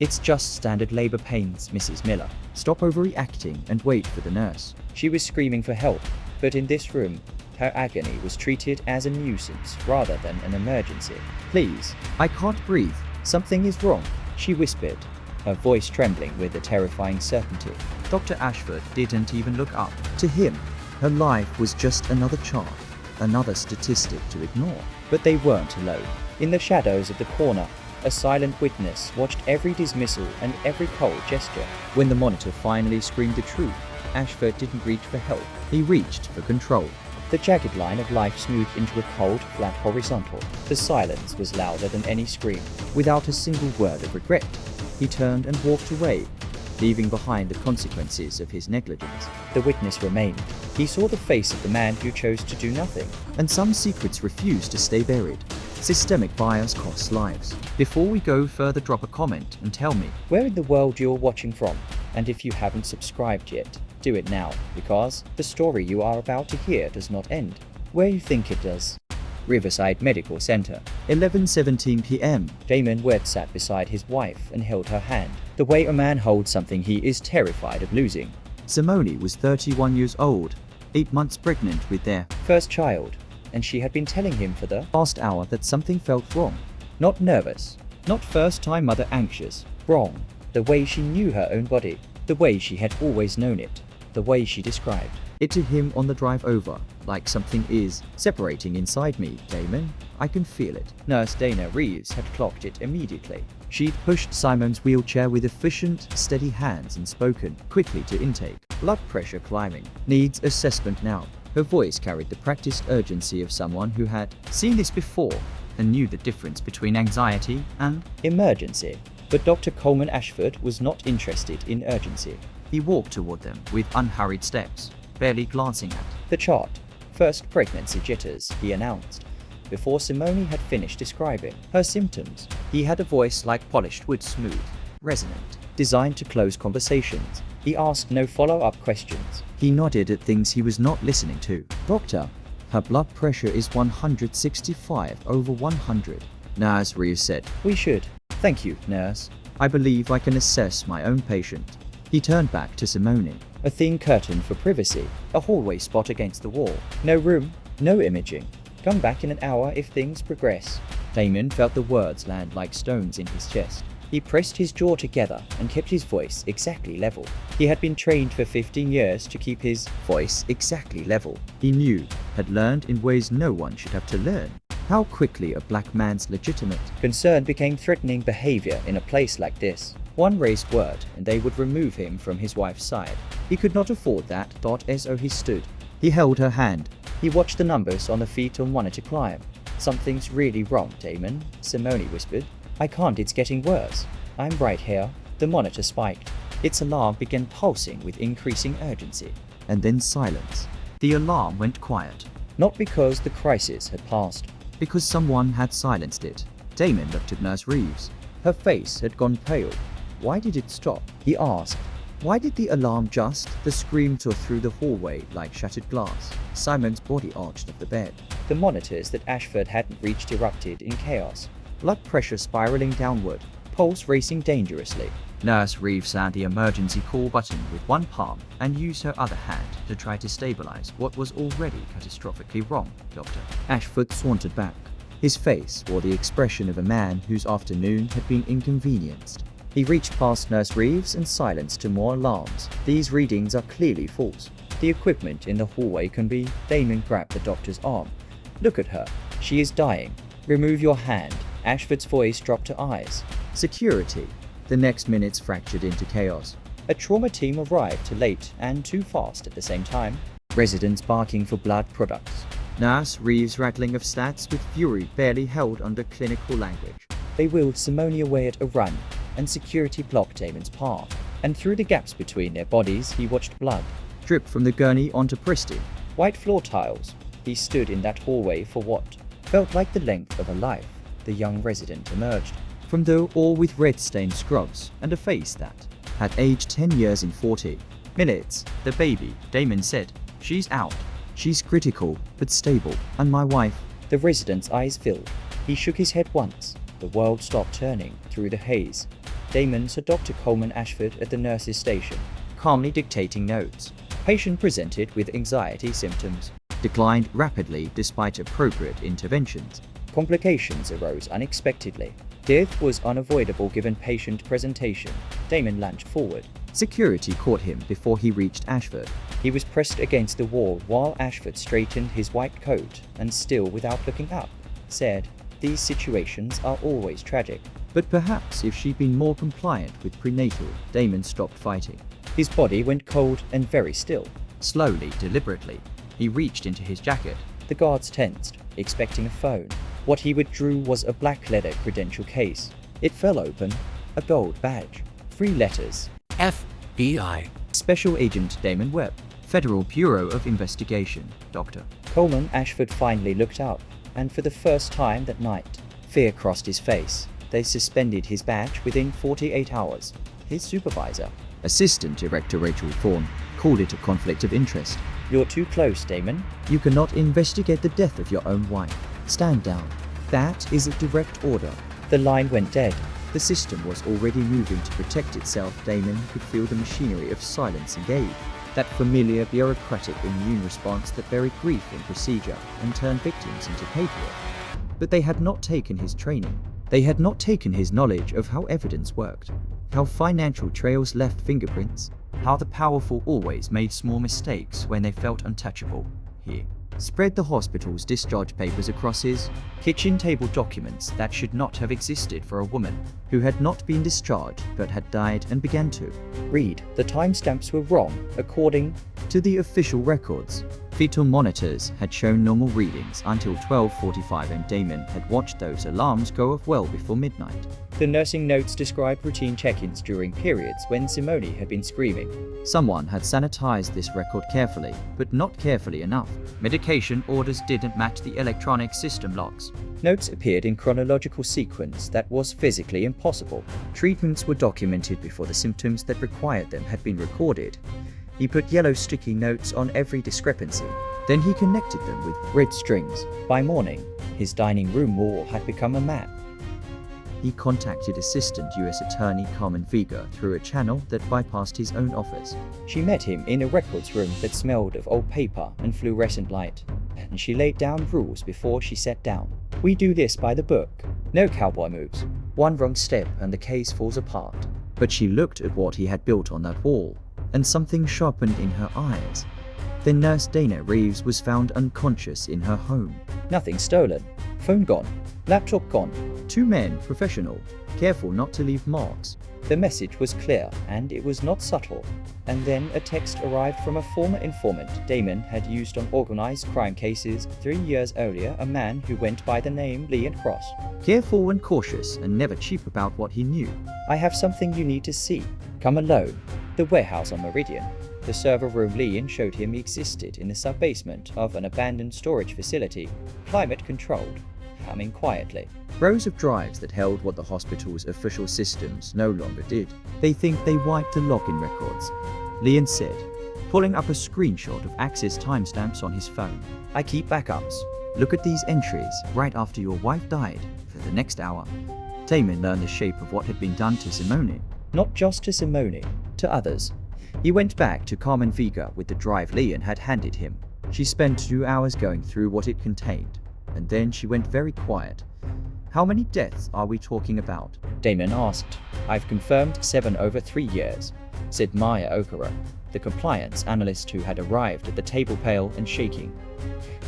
It's just standard labor pains, Mrs. Miller. Stop overreacting and wait for the nurse. She was screaming for help, but in this room, her agony was treated as a nuisance rather than an emergency. Please, I can't breathe. Something is wrong, she whispered, her voice trembling with a terrifying certainty. Dr. Ashford didn't even look up. To him, her life was just another chart, another statistic to ignore. But they weren't alone. In the shadows of the corner, a silent witness watched every dismissal and every cold gesture. When the monitor finally screamed the truth, Ashford didn't reach for help. He reached for control. The jagged line of life smoothed into a cold, flat horizontal. The silence was louder than any scream. Without a single word of regret, he turned and walked away, leaving behind the consequences of his negligence. The witness remained. He saw the face of the man who chose to do nothing. And some secrets refuse to stay buried. Systemic bias costs lives. Before we go further, drop a comment and tell me where in the world you're watching from. And if you haven't subscribed yet, do it now, because the story you are about to hear does not end where you think it does. Riverside Medical Center, 11:17 p.m. Damon Webb sat beside his wife and held her hand, the way a man holds something he is terrified of losing. Simone was 31 years old, 8 months pregnant with their first child, and she had been telling him for the past hour that something felt wrong. Not nervous, not first-time mother anxious, wrong. The way she knew her own body, the way she had always known it, the way she described it to him on the drive over, like something is separating inside me, Damon. I can feel it. Nurse Dana Reeves had clocked it immediately. She'd pushed Simone's wheelchair with efficient, steady hands and spoken quickly to intake. Blood pressure climbing. Needs assessment now. Her voice carried the practiced urgency of someone who had seen this before and knew the difference between anxiety and emergency. But Dr. Coleman Ashford was not interested in urgency. He walked toward them with unhurried steps, barely glancing at the chart. First pregnancy jitters, he announced, before Simone had finished describing her symptoms. He had a voice like polished wood, smooth, resonant, designed to close conversations. He asked no follow-up questions. He nodded at things he was not listening to. Doctor, her blood pressure is 165/100. Nurse Reeves said. We should. Thank you, nurse. I believe I can assess my own patient. He turned back to Simone. A thin curtain for privacy, a hallway spot against the wall. No room, no imaging. Come back in an hour if things progress. Damon felt the words land like stones in his chest. He pressed his jaw together and kept his voice exactly level. He had been trained for 15 years to keep his voice exactly level. He knew, had learned in ways no one should have to learn, how quickly a black man's legitimate concern became threatening behavior in a place like this. One raised word and they would remove him from his wife's side. He could not afford that, so he stood. He held her hand. He watched the numbers on the fetal monitor climb. Something's really wrong, Damon, Simone whispered. I can't, it's getting worse. I'm right here. The monitor spiked. Its alarm began pulsing with increasing urgency. And then silence. The alarm went quiet. Not because the crisis had passed, because someone had silenced it. Damon looked at Nurse Reeves. Her face had gone pale. Why did it stop? He asked. Why did the alarm just? The scream tore through the hallway like shattered glass. Simone's body arched off the bed. The monitors that Ashford hadn't reached erupted in chaos. Blood pressure spiraling downward, pulse racing dangerously. Nurse Reeves had the emergency call button with one palm and used her other hand to try to stabilize what was already catastrophically wrong. Doctor Ashford sauntered back. His face wore the expression of a man whose afternoon had been inconvenienced. He reached past Nurse Reeves and silenced two more alarms. These readings are clearly false. The equipment in the hallway can be. Damon grabbed the doctor's arm. Look at her. She is dying. Remove your hand. Ashford's voice dropped to eyes. Security. The next minutes fractured into chaos. A trauma team arrived too late and too fast at the same time. Residents barking for blood products. Nurse Reeves rattling of stats with fury barely held under clinical language. They wheeled Simone away at a run, and security blocked Damon's path. And through the gaps between their bodies, he watched blood drip from the gurney onto pristine white floor tiles. He stood in that hallway for what felt like the length of a life. The young resident emerged from the all with red-stained scrubs and a face that had aged 10 years in 40 minutes. The baby, Damon said. She's out. She's critical, but stable. And my wife. The resident's eyes filled. He shook his head once. The world stopped turning through the haze. Damon saw Dr. Coleman Ashford at the nurse's station, calmly dictating notes. Patient presented with anxiety symptoms. Declined rapidly despite appropriate interventions. Complications arose unexpectedly. Death was unavoidable given patient presentation. Damon lunged forward. Security caught him before he reached Ashford. He was pressed against the wall while Ashford straightened his white coat and, still without looking up, said, "These situations are always tragic." But perhaps if she'd been more compliant with prenatal, Damon stopped fighting. His body went cold and very still. Slowly, deliberately, he reached into his jacket. The guards tensed, expecting a phone. What he withdrew was a black leather credential case. It fell open. A gold badge. 3 letters. FBI. Special Agent Damon Webb. Federal Bureau of Investigation. Dr. Coleman Ashford finally looked up, and for the first time that night, fear crossed his face. They suspended his badge within 48 hours. His supervisor, Assistant Director Rachel Thorne, called it a conflict of interest. "You're too close, Damon. You cannot investigate the death of your own wife. Stand down." "That is a direct order." The line went dead. The system was already moving to protect itself. Damon could feel the machinery of silence engage. That familiar bureaucratic immune response that buried grief in procedure and turned victims into paperwork. But they had not taken his training. They had not taken his knowledge of how evidence worked, how financial trails left fingerprints, how the powerful always made small mistakes when they felt untouchable. He spread the hospital's discharge papers across his kitchen table, documents that should not have existed for a woman who had not been discharged but had died, and began to read. The timestamps were wrong, according to the official records. Fetal monitors had shown normal readings until 12:45, and Damon had watched those alarms go off well before midnight. The nursing notes described routine check-ins during periods when Simone had been screaming. Someone had sanitized this record carefully, but not carefully enough. Medication orders didn't match the electronic system logs. Notes appeared in chronological sequence that was physically impossible. Treatments were documented before the symptoms that required them had been recorded. He put yellow sticky notes on every discrepancy. Then he connected them with red strings. By morning, his dining room wall had become a map. He contacted Assistant U.S. Attorney Carmen Vega through a channel that bypassed his own office. She met him in a records room that smelled of old paper and fluorescent light, and she laid down rules before she sat down. "We do this by the book. No cowboy moves. One wrong step and the case falls apart." But she looked at what he had built on that wall, and something sharpened in her eyes. Then Nurse Dana Reeves was found unconscious in her home. Nothing stolen. Phone gone. Laptop gone. 2 men, professional, careful not to leave marks. The message was clear, and it was not subtle. And then a text arrived from a former informant Damon had used on organized crime cases 3 years earlier, a man who went by the name Leon Cross. Careful and cautious, and never cheap about what he knew. "I have something you need to see. Come alone." The warehouse on Meridian. The server room Leon showed him existed in the sub-basement of an abandoned storage facility, climate-controlled, humming quietly. Rows of drives that held what the hospital's official systems no longer did. "They think they wiped the login records," Leon said, pulling up a screenshot of access timestamps on his phone. "I keep backups. Look at these entries right after your wife died for the next hour." Damon learned the shape of what had been done to Simone. Not just to Simone, to others. He went back to Carmen Vega with the drive Leon had handed him. She spent 2 hours going through what it contained, and then she went very quiet. "How many deaths are we talking about?" Damon asked. "I've confirmed 7 over 3 years," said Maya Okara, the compliance analyst who had arrived at the table, pale and shaking.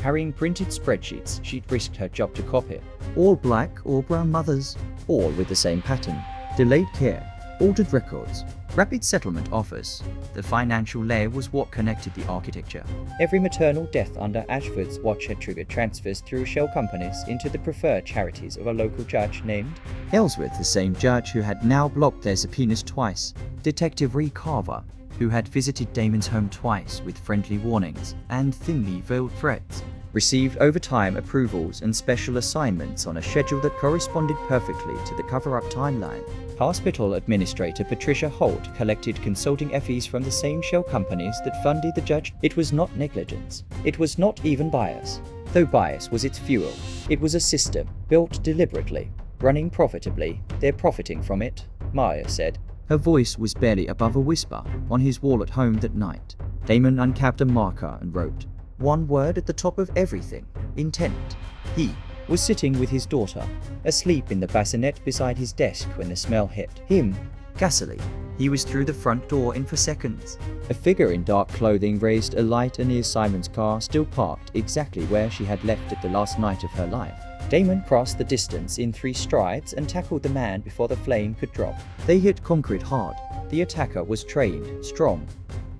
Carrying printed spreadsheets she'd risked her job to copy. All black or brown mothers, all with the same pattern. Delayed care, altered records, rapid settlement offers. The financial layer was what connected the architecture. Every maternal death under Ashford's watch had triggered transfers through shell companies into the preferred charities of a local judge named Ellsworth, the same judge who had now blocked their subpoenas twice. Detective Ree Carver, who had visited Damon's home twice with friendly warnings and thinly veiled threats, received overtime approvals and special assignments on a schedule that corresponded perfectly to the cover-up timeline. Hospital Administrator Patricia Holt collected consulting fees from the same shell companies that funded the judge. It was not negligence. It was not even bias. Though bias was its fuel, it was a system built deliberately, running profitably. They're profiting from it. Maya said. Her voice was barely above a whisper. On his wall at home that night, Damon uncapped a marker and wrote one word at the top of everything: intent. He was sitting with his daughter, asleep in the bassinet beside his desk when the smell hit him. Gasoline. He was through the front door in 4 seconds. A figure in dark clothing raised a light near Simon's car, still parked exactly where she had left it the last night of her life. Damon crossed the distance in 3 strides and tackled the man before the flame could drop. They hit concrete hard. The attacker was trained, strong,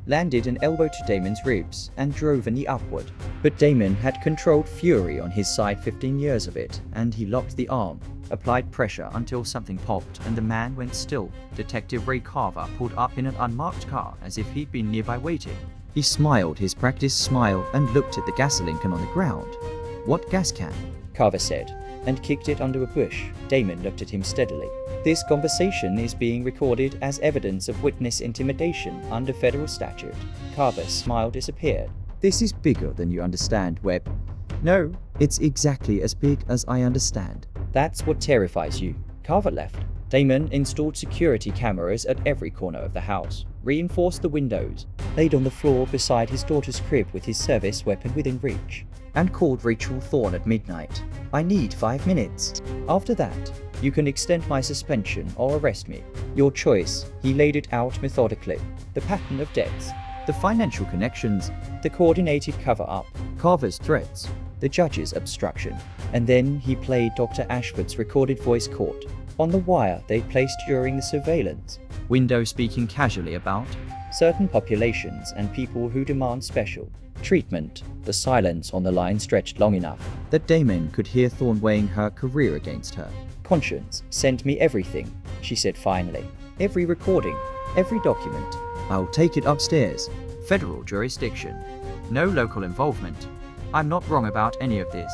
landed an elbow to Damon's ribs, and drove a knee upward. But Damon had controlled fury on his side, 15 years of it, and he locked the arm, applied pressure until something popped and the man went still. Detective Ray Carver pulled up in an unmarked car as if he'd been nearby waiting. He smiled his practiced smile and looked at the gasoline can on the ground. What gas can? Carver said, and kicked it under a bush. Damon looked at him steadily. This conversation is being recorded as evidence of witness intimidation under federal statute. Carver's smile disappeared. This is bigger than you understand, Webb. No, it's exactly as big as I understand. That's what terrifies you. Carver left. Damon installed security cameras at every corner of the house, reinforced the windows, laid on the floor beside his daughter's crib with his service weapon within reach, and called Rachel Thorne at midnight. I need 5 minutes. After that, you can extend my suspension or arrest me. Your choice. He laid it out methodically. The pattern of deaths, the financial connections, the coordinated cover-up, Carver's threats, the judge's obstruction. And then he played Dr. Ashford's recorded voice caught on the wire they placed during the surveillance window, speaking casually about certain populations and people who demand special treatment. The silence on the line stretched long enough that Damon could hear Thorne weighing her career against her conscience. Send me everything, she said finally. Every recording, every document. I'll take it upstairs. Federal jurisdiction. No local involvement. I'm not wrong about any of this.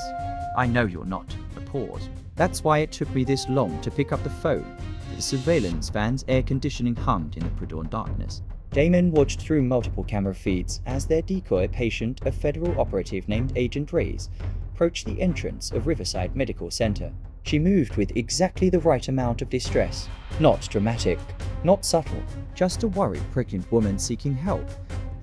I know you're not. A pause. That's why it took me this long to pick up the phone. The surveillance van's air conditioning hummed in the pre-dawn darkness. Damon watched through multiple camera feeds as their decoy patient, a federal operative named Agent Reyes, approached the entrance of Riverside Medical Center. She moved with exactly the right amount of distress. Not dramatic, not subtle, just a worried pregnant woman seeking help.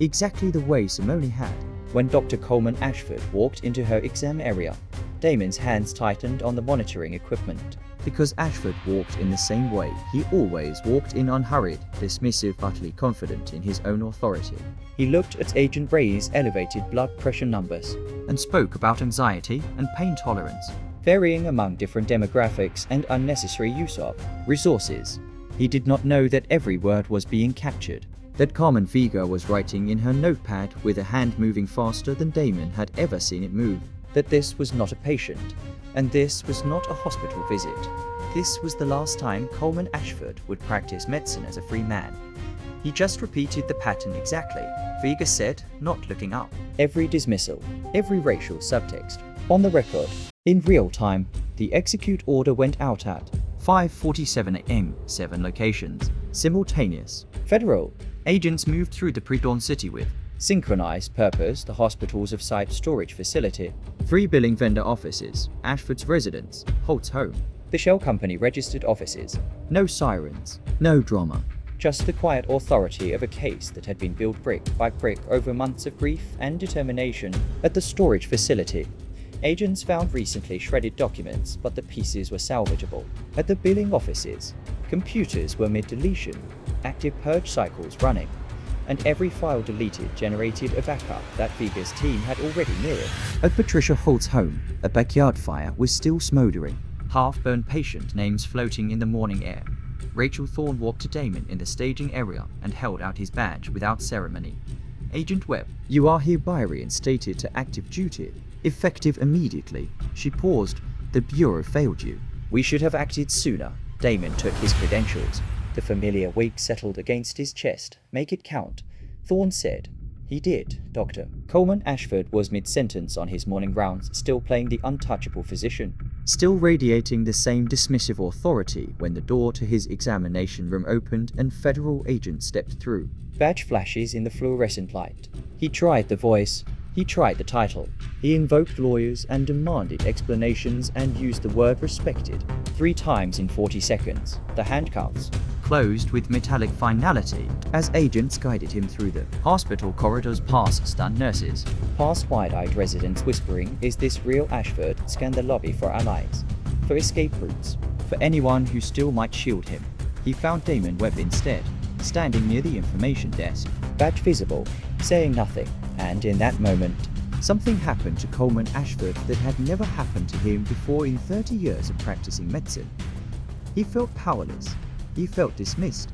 Exactly the way Simone had when Dr. Coleman Ashford walked into her exam area. Damon's hands tightened on the monitoring equipment, because Ashford walked in the same way he always walked, in, unhurried, dismissive, utterly confident in his own authority. He looked at Agent Reyes' elevated blood pressure numbers and spoke about anxiety and pain tolerance, varying among different demographics and unnecessary use of resources. He did not know that every word was being captured, that Carmen Vega was writing in her notepad with a hand moving faster than Damon had ever seen it move, that this was not a patient, and this was not a hospital visit. This was the last time Coleman Ashford would practice medicine as a free man. He just repeated the pattern exactly, Vega said, not looking up. Every dismissal, every racial subtext, on the record. In real time, the execute order went out at 5:47 a.m., 7 locations, simultaneous. Federal agents moved through the pre-dawn city with synchronized purpose. The hospital's off-site storage facility, 3 billing vendor offices, Ashford's residence, Holt's home, the shell company registered offices. No sirens, no drama, just the quiet authority of a case that had been built brick by brick over months of grief and determination. At the storage facility, agents found recently shredded documents, but the pieces were salvageable. At the billing offices, computers were mid-deletion, active purge cycles running, and every file deleted generated a backup that Vega's team had already mirrored. At Patricia Holt's home, a backyard fire was still smoldering, half-burned patient names floating in the morning air. Rachel Thorne walked to Damon in the staging area and held out his badge without ceremony. Agent Webb, you are hereby reinstated to active duty, effective immediately. She paused. The Bureau failed you. We should have acted sooner. Damon took his credentials. The familiar weight settled against his chest. Make it count, Thorne said. He did, Doctor. Coleman Ashford was mid-sentence on his morning rounds, still playing the untouchable physician, still radiating the same dismissive authority when the door to his examination room opened and federal agents stepped through. Badge flashes in the fluorescent light. He tried the voice. He tried the title. He invoked lawyers and demanded explanations and used the word respected 3 times in 40 seconds. The handcuffs closed with metallic finality as agents guided him through the hospital corridors past stunned nurses, past wide-eyed residents whispering, "Is this real Ashford?" Scanned the lobby for allies, for escape routes, for anyone who still might shield him. He found Damon Webb instead, standing near the information desk, badge visible, saying nothing. And in that moment, something happened to Coleman Ashford that had never happened to him before in 30 years of practicing medicine. He felt powerless. He felt dismissed.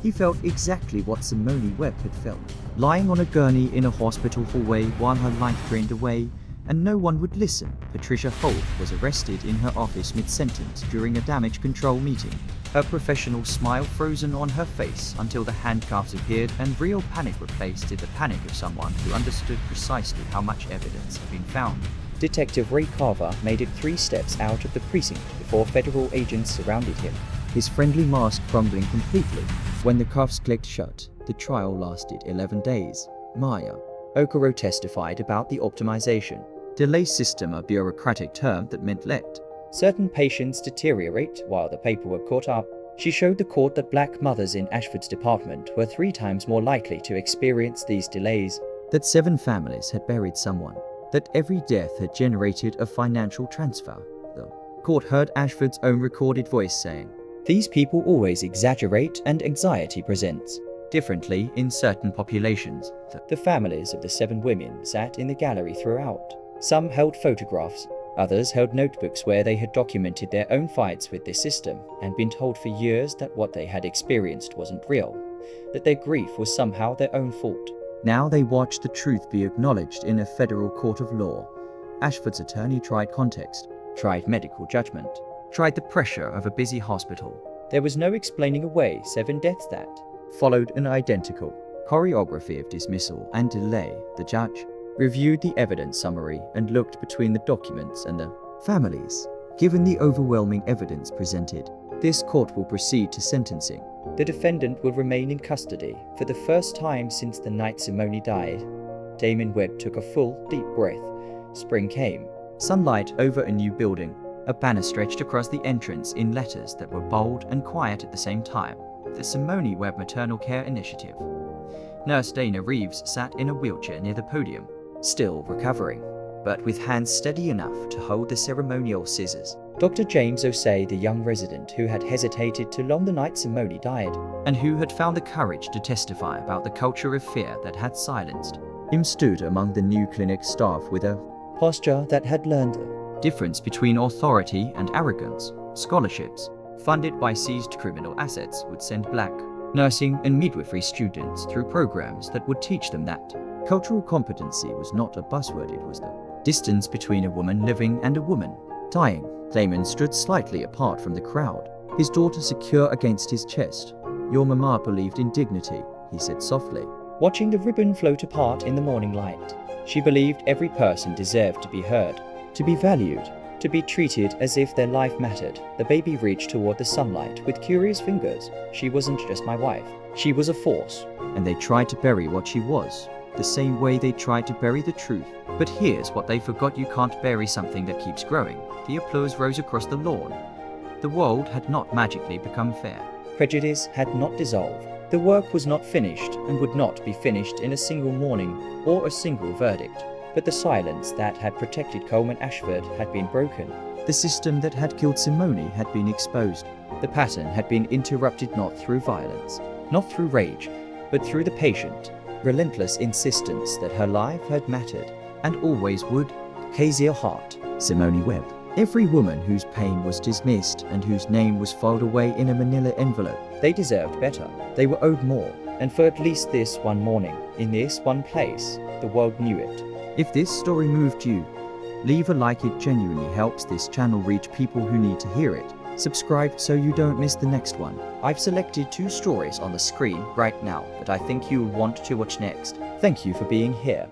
He felt exactly what Simone Webb had felt, lying on a gurney in a hospital hallway while her life drained away, and no one would listen. Patricia Holt was arrested in her office mid-sentence during a damage control meeting, her professional smile frozen on her face until the handcuffs appeared and real panic replaced it, the panic of someone who understood precisely how much evidence had been found. Detective Ray Carver made it 3 steps out of the precinct before federal agents surrounded him, his friendly mask crumbling completely. When the cuffs clicked shut, the trial lasted 11 days. Maya Okoro testified about the optimization delay system, a bureaucratic term that meant let certain patients deteriorate while the paperwork caught up. She showed the court that black mothers in Ashford's department were 3 times more likely to experience these delays, that 7 families had buried someone, that every death had generated a financial transfer. The court heard Ashford's own recorded voice saying, "These people always exaggerate and anxiety presents differently in certain populations." The families of the 7 women sat in the gallery throughout. Some held photographs, others held notebooks where they had documented their own fights with this system and been told for years that what they had experienced wasn't real, that their grief was somehow their own fault. Now they watched the truth be acknowledged in a federal court of law. Ashford's attorney tried context, tried medical judgment, tried the pressure of a busy hospital. There was no explaining away 7 deaths that followed an identical choreography of dismissal and delay. The judge reviewed the evidence summary and looked between the documents and the families. Given the overwhelming evidence presented, this court will proceed to sentencing. The defendant will remain in custody for the first time since the night Simone died. Damon Webb took a full, deep breath. Spring came. Sunlight over a new building. A banner stretched across the entrance in letters that were bold and quiet at the same time. The Simone Webb Maternal Care Initiative. Nurse Dana Reeves sat in a wheelchair near the podium, still recovering, but with hands steady enough to hold the ceremonial scissors. Dr. James Osei, the young resident who had hesitated too long the night Simone died, and who had found the courage to testify about the culture of fear that had silenced him, stood among the new clinic staff with a posture that had learned the difference between authority and arrogance. Scholarships funded by seized criminal assets would send black nursing and midwifery students through programs that would teach them that cultural competency was not a buzzword, it was the distance between a woman living and a woman dying. Damon stood slightly apart from the crowd, his daughter secure against his chest. "Your mama believed in dignity," he said softly, watching the ribbon float apart in the morning light. "She believed every person deserved to be heard, to be valued, to be treated as if their life mattered." The baby reached toward the sunlight with curious fingers. "She wasn't just my wife. She was a force." And they tried to bury what she was, the same way they tried to bury the truth. But here's what they forgot: you can't bury something that keeps growing. The applause rose across the lawn. The world had not magically become fair. Prejudice had not dissolved. The work was not finished and would not be finished in a single morning or a single verdict. But the silence that had protected Coleman Ashford had been broken. The system that had killed Simone had been exposed. The pattern had been interrupted not through violence, not through rage, but through the patient, relentless insistence that her life had mattered and always would. Kezia Hart, Simone Webb. Every woman whose pain was dismissed and whose name was filed away in a manila envelope. They deserved better. They were owed more. And for at least this one morning, in this one place, the world knew it. If this story moved you, leave a like. It genuinely helps this channel reach people who need to hear it. Subscribe so you don't miss the next one. I've selected 2 stories on the screen right now that I think you'll want to watch next. Thank you for being here.